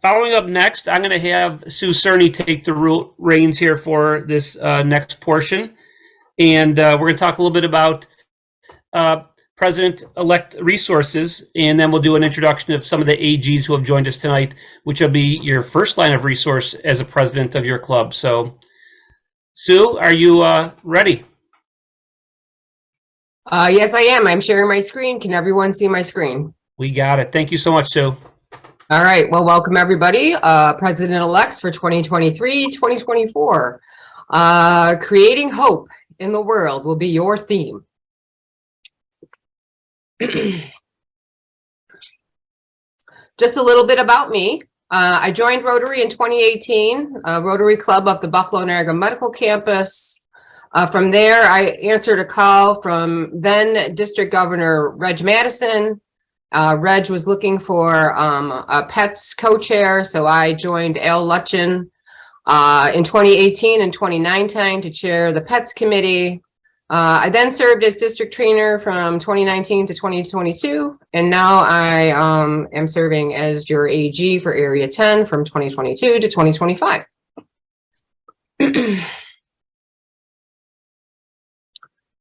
Following up next, I'm going to have Sue Czyrny take the reins here for this next portion. And we're going to talk a little bit about President-elect resources, and then we'll do an introduction of some of the AGs who have joined us tonight, which will be your first line of resource as a president of your club. So, Sue, are you ready? Yes, I am. I'm sharing my screen. Can everyone see my screen? We got it. Thank you so much, Sue. All right. Well, welcome everybody. President-elects for 2023-2024. Creating hope in the world will be your theme. Just a little bit about me. I joined Rotary in 2018, Rotary Club of the Buffalo Niagara Medical Campus. From there, I answered a call from then District Governor Reg Madison. Reg was looking for a PETS co-chair, so I joined Al Lutchen in 2018 and 2019 to chair the PETS committee. I then served as district trainer from 2019 to 2022, and now I am serving as your AG for Area 10 from 2022 to 2025.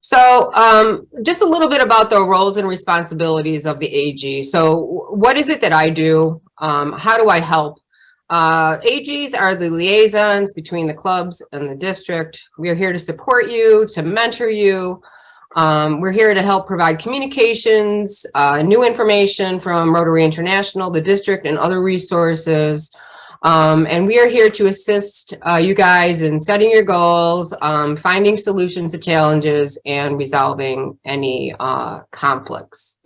So just a little bit about the roles and responsibilities of the AG. So what is it that I do? How do I help? AGs are the liaisons between the clubs and the district. We are here to support you, to mentor you. We're here to help provide communications, new information from Rotary International, the district, and other resources. And we are here to assist you guys in setting your goals, finding solutions to challenges, and resolving any conflicts.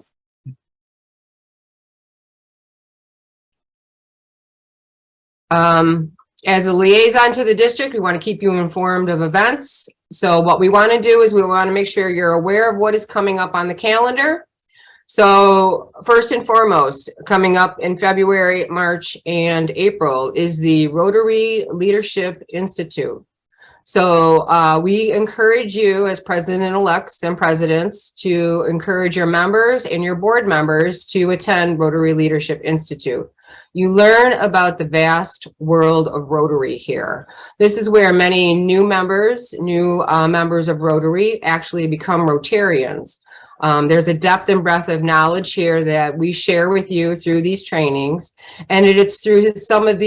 As a liaison to the district, we want to keep you informed of events. So what we want to do is we want to make sure you're aware of what is coming up on the calendar. So first and foremost, coming up in February, March, and April is the Rotary Leadership Institute. So we encourage you as president-elects and presidents to encourage your members and your board members to attend Rotary Leadership Institute. You learn about the vast world of Rotary here. This is where many new members of Rotary actually become Rotarians. There's a depth and breadth of knowledge here that we share with you through these trainings. And it's through some of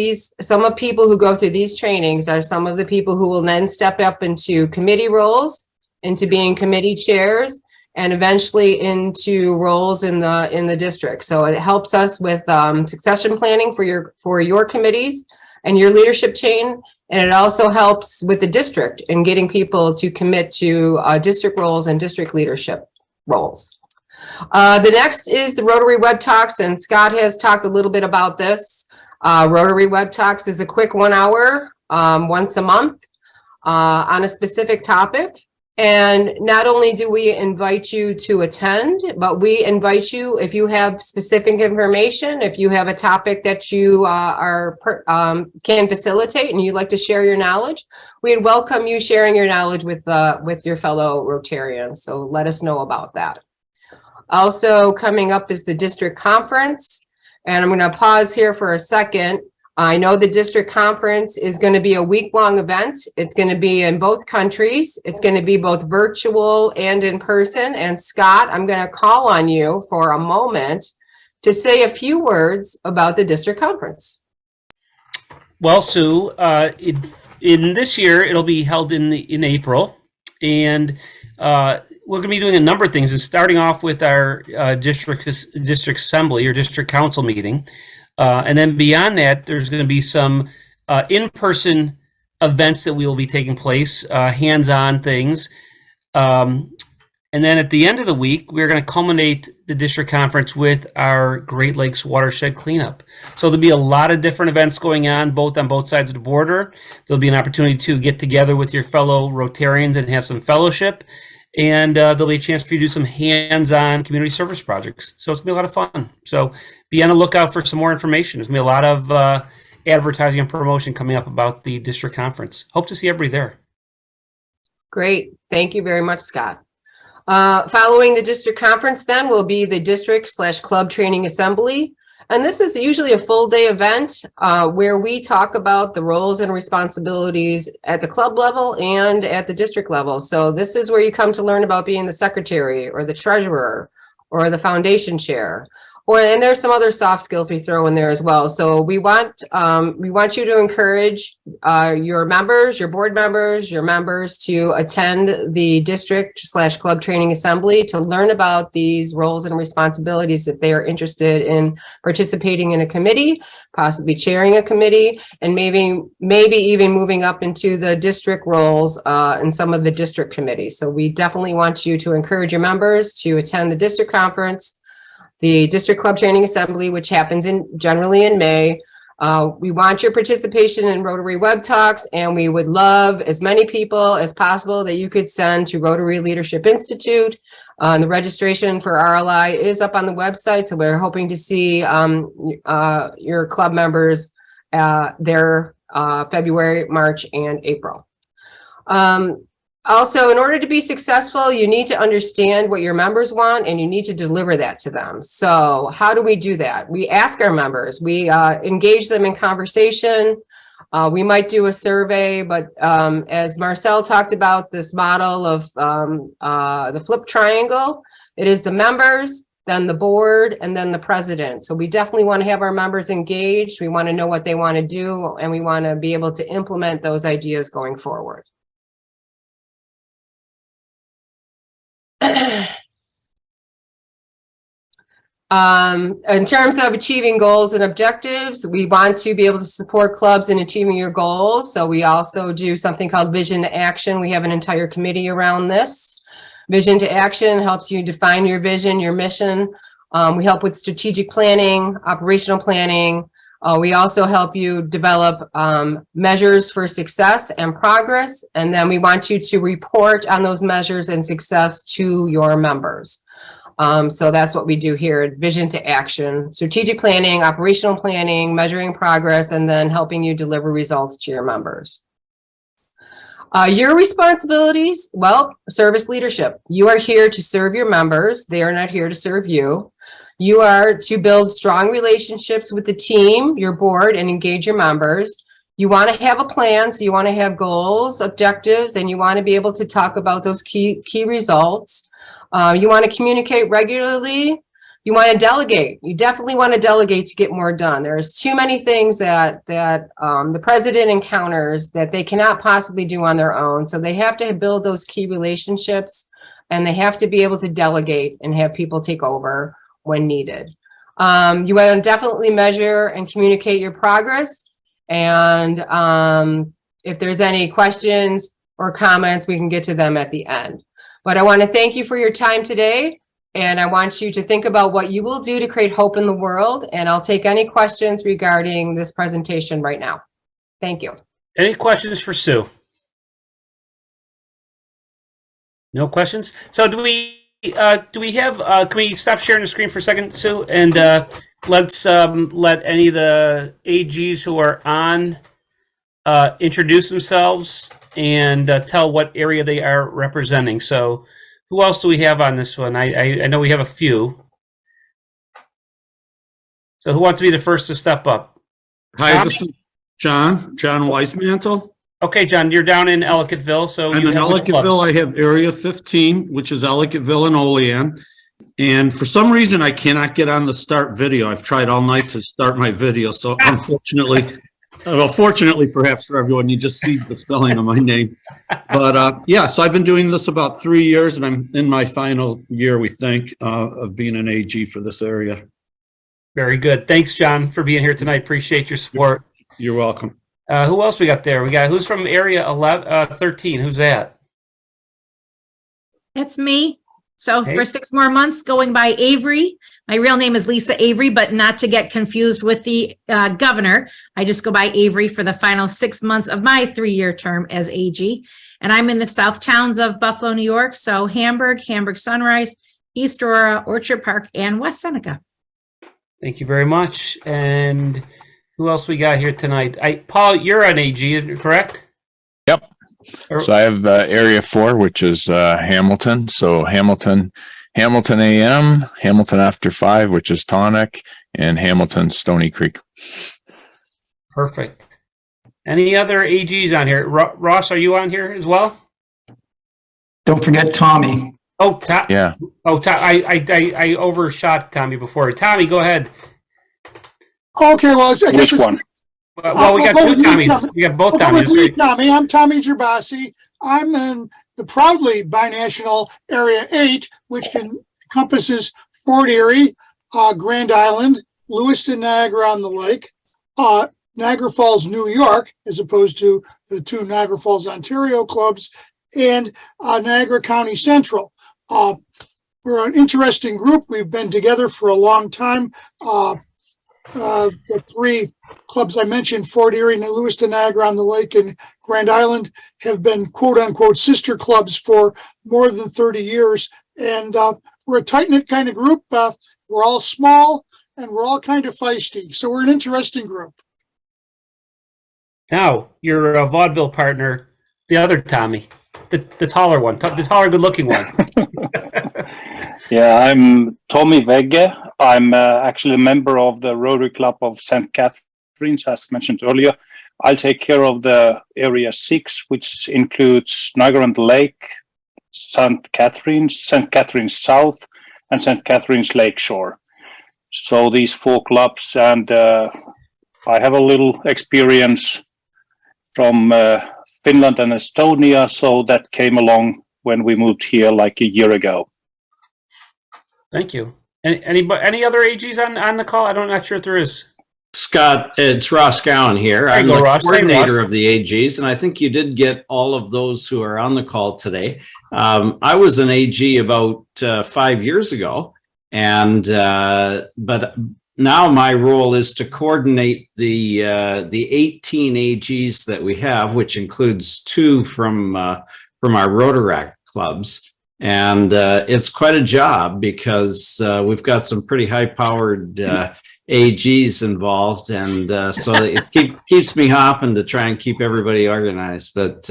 people who go through these trainings are some of the people who will then step up into committee roles, into being committee chairs, and eventually into roles in the district. So it helps us with succession planning for your committees and your leadership chain. And it also helps with the district in getting people to commit to district roles and district leadership roles. The next is the Rotary Web Talks, and Scott has talked a little bit about this. Rotary Web Talks is a quick 1 hour once a month on a specific topic. And not only do we invite you to attend, but we invite you, if you have specific information, if you have a topic that you can facilitate and you'd like to share your knowledge, we'd welcome you sharing your knowledge with your fellow Rotarians. So let us know about that. Also coming up is the district conference. And I'm going to pause here for a second. I know the district conference is going to be a week-long event. It's going to be in both countries. It's going to be both virtual and in person. And Scott, I'm going to call on you for a moment to say a few words about the district conference. Well, Sue, in this year, it'll be held in April. And we're going to be doing a number of things. It's starting off with our district assembly or district council meeting. And then beyond that, there's going to be some in-person events that will be taking place, hands-on things. And then at the end of the week, we're going to culminate the district conference with our Great Lakes watershed cleanup. So there'll be a lot of different events going on both sides of the border. There'll be an opportunity to get together with your fellow Rotarians and have some fellowship. And there'll be a chance for you to do some hands-on community service projects. So it's going to be a lot of fun. So be on the lookout for some more information. There's going to be a lot of advertising and promotion coming up about the district conference. Hope to see everybody there. Great. Thank you very much, Scott. Following the district conference then will be the district/club training assembly. And this is usually a full day event where we talk about the roles and responsibilities at the club level and at the district level. So this is where you come to learn about being the secretary or the treasurer or the foundation chair. And there's some other soft skills we throw in there as well. So we want you to encourage your members, your board members, your members to attend the district/club training assembly to learn about these roles and responsibilities if they are interested in participating in a committee, possibly chairing a committee, and maybe even moving up into the district roles in some of the district committees. So we definitely want you to encourage your members to attend the district conference, the District Club Training Assembly, which happens generally in May. We want your participation in Rotary Web Talks, and we would love as many people as possible that you could send to Rotary Leadership Institute. The registration for RLI is up on the website, so we're hoping to see your club members there February, March, and April. Also, in order to be successful, you need to understand what your members want and you need to deliver that to them. So how do we do that? We ask our members, we engage them in conversation. We might do a survey, but as Marcel talked about this model of the flip triangle, it is the members, then the board, and then the president. So we definitely want to have our members engaged. We want to know what they want to do, and we want to be able to implement those ideas going forward. In terms of achieving goals and objectives, we want to be able to support clubs in achieving your goals. So we also do something called Vision to Action. We have an entire committee around this. Vision to Action helps you define your vision, your mission. We help with strategic planning, operational planning. We also help you develop measures for success and progress. And then we want you to report on those measures and success to your members. So that's what we do here, Vision to Action, strategic planning, operational planning, measuring progress, and then helping you deliver results to your members. Your responsibilities, well, service leadership. You are here to serve your members. They are not here to serve you. You are to build strong relationships with the team, your board, and engage your members. You want to have a plan, so you want to have goals, objectives, and you want to be able to talk about those key results. You want to communicate regularly. You want to delegate. You definitely want to delegate to get more done. There's too many things that the president encounters that they cannot possibly do on their own. So they have to build those key relationships, and they have to be able to delegate and have people take over when needed. You want to definitely measure and communicate your progress. And if there's any questions or comments, we can get to them at the end. But I want to thank you for your time today. And I want you to think about what you will do to create hope in the world. And I'll take any questions regarding this presentation right now. Thank you. Any questions for Sue? No questions? So do we have, can we stop sharing the screen for a second, Sue? And let's let any of the AGs who are on introduce themselves and tell what area they are representing. So who else do we have on this one? I know we have a few. So who wants to be the first to step up? Hi, this is John Weismantel. Okay, John, you're down in Ellicottville. So I'm in Ellicottville. I have Area 15, which is Ellicottville and Olean. And for some reason, I cannot get on the start video. I've tried all night to start my video. So unfortunately, well, fortunately, perhaps for everyone, you just see the spelling of my name. But yeah, so I've been doing this about 3 years, and I'm in my final year, we think, of being an AG for this area. Very good. Thanks, John, for being here tonight. Appreciate your support. You're welcome. Who else we got there? We got, who's from area 13? Who's that? It's me. So Hey. for 6 more months, going by Avery. My real name is Lisa Avery, but not to get confused with the governor. I just go by Avery for the final 6 months of my 3-year term as AG. And I'm in the south towns of Buffalo, New York. So Hamburg Sunrise, East Aurora, Orchard Park, and West Seneca. Thank you very much. And who else we got here tonight? Paul, you're an AG, correct? Yep. So I have Area 4, which is Hamilton. So Hamilton AM, Hamilton After 5, which is Tonic, and Hamilton, Stony Creek. Perfect. Any other AGs on here? Ross, are you on here as well? Don't forget Tommy. Oh, Yeah. Oh, I overshot Tommy before. Tommy, go ahead. Okay, well, I guess Which one? Well, we got we'll two go with Tommies. We got both We'll go Tommies. with Lee Tommy. I'm Tommy Gerbasi. I'm in the proudly binational Area 8, which encompasses Fort Erie, Grand Island, Lewiston, Niagara on the Lake, Niagara Falls, New York, as opposed to the two Niagara Falls, Ontario clubs, and Niagara County Central. We're an interesting group. We've been together for a long time. The three clubs I mentioned, Fort Erie, Lewiston, Niagara on the Lake, and Grand Island, have been quote unquote sister clubs for more than 30 years. And we're a tight-knit kind of group. We're all small and we're all kind of feisty. So we're an interesting group. Now, your vaudeville partner, the other Tommy, the taller one, the taller, good-looking one. Yeah, I'm Tommy Vegge. I'm actually a member of the Rotary Club of St. Catherine's, as mentioned earlier. I'll take care of the Area 6, which includes Niagara on the Lake, St. Catherine's South, and St. Catherine's Lakeshore. So these four clubs, and I have a little experience from Finland and Estonia, so that came along when we moved here like a year ago. Thank you. Any other AGs on the call? I'm not sure if there is. Scott, it's Ross Gowan here. There you I'm go, the Ross. Hey, coordinator Ross. of the AGs, and I think you did get all of those who are on the call today. I was an AG about 5 years ago, and but now my role is to coordinate the 18 AGs that we have, which includes 2 from our Rotaract clubs. And it's quite a job because we've got some pretty high-powered AGs involved, and so it keeps me hopping to try and keep everybody organized. But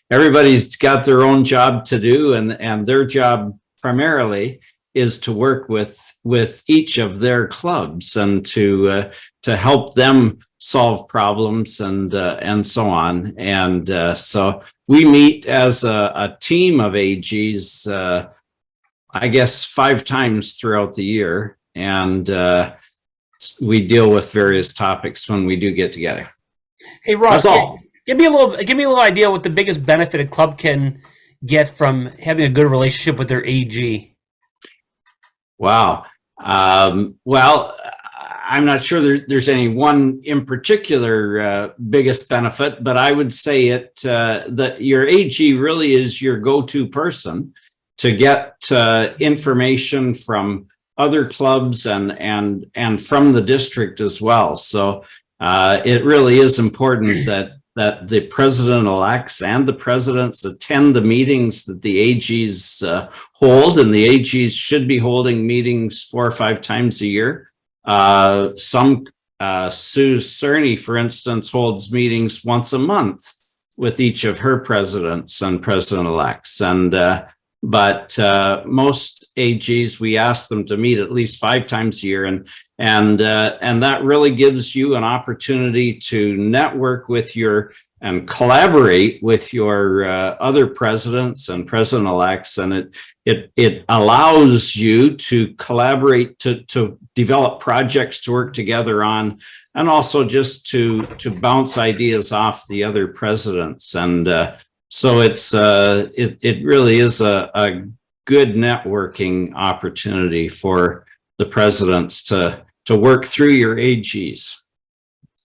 everybody's got their own job to do, and their job primarily is to work with each of their clubs and to help them solve problems and so on. And so we meet as a team of AGs, I guess 5 times throughout the year, and we deal with various topics when we do get together. Hey, Ross, That's all. give me a little idea what the biggest benefit a club can get from having a good relationship with their AG. Wow. Well, I'm not sure there's any one in particular biggest benefit, but I would say that your AG really is your go-to person to get information from other clubs and from the district as well. So it really is important that the president-elects and the presidents attend the meetings that the AGs hold, and the AGs should be holding meetings 4 or 5 times a year. Sue Czyrny, for instance, holds meetings once a month with each of her presidents and president-elects. But most AGs, we ask them to meet at least 5 times a year, and that really gives you an opportunity to network with and collaborate with your other presidents and president-elects, and it allows you to collaborate to develop projects to work together on, and also just to bounce ideas off the other presidents. And so it really is a good networking opportunity for the presidents to work through your AGs.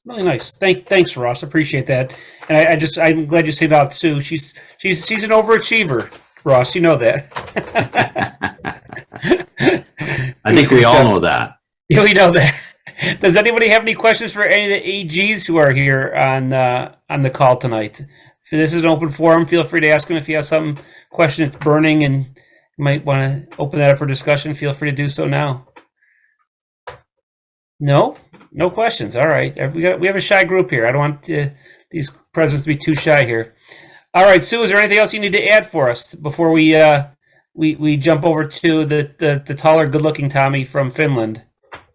Really nice. Thanks, Ross. Appreciate that. And I'm glad you said about Sue. She's an overachiever, Ross. You know that. I think we all know that. Yeah, we know that. Does anybody have any questions for any of the AGs who are here on the call tonight? If this is an open forum, feel free to ask them if you have some question that's burning and you might want to open that up for discussion. Feel free to do so now. No questions. All right, we have a shy group here. I don't want these presidents to be too shy here. All right, Sue, is there anything else you need to add for us before we jump over to the taller, good-looking Tommy from Finland?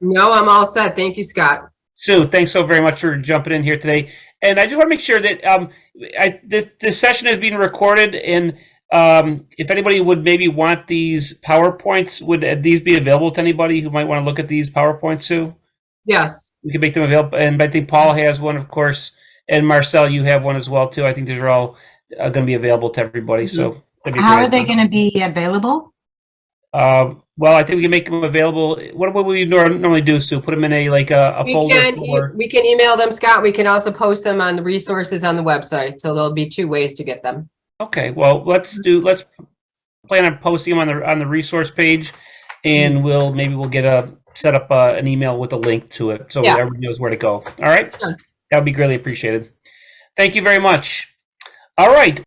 No, I'm all set. Thank you, Scott. Sue, thanks so very much for jumping in here today. And I just want to make sure that this session is being recorded, and if anybody would maybe want these PowerPoints, would these be available to anybody who might want to look at these PowerPoints, Sue? Yes. We can make them available, and I think Paul has one, of course, and Marcel, you have one as well too. I think these are all going to be available to everybody. So that'd be How great. are they going to be available? Well, I think we can make them available. What would we normally do, Sue? Put them in a folder for... We can email them, Scott. We can also post them on the resources on the website. So there'll be 2 ways to get them. Okay, well, let's plan on posting them on the resource page, and we'll get set up an email with a link to it, so everybody knows where to go. All right, Sure. That would be greatly appreciated. Thank you very much. All right,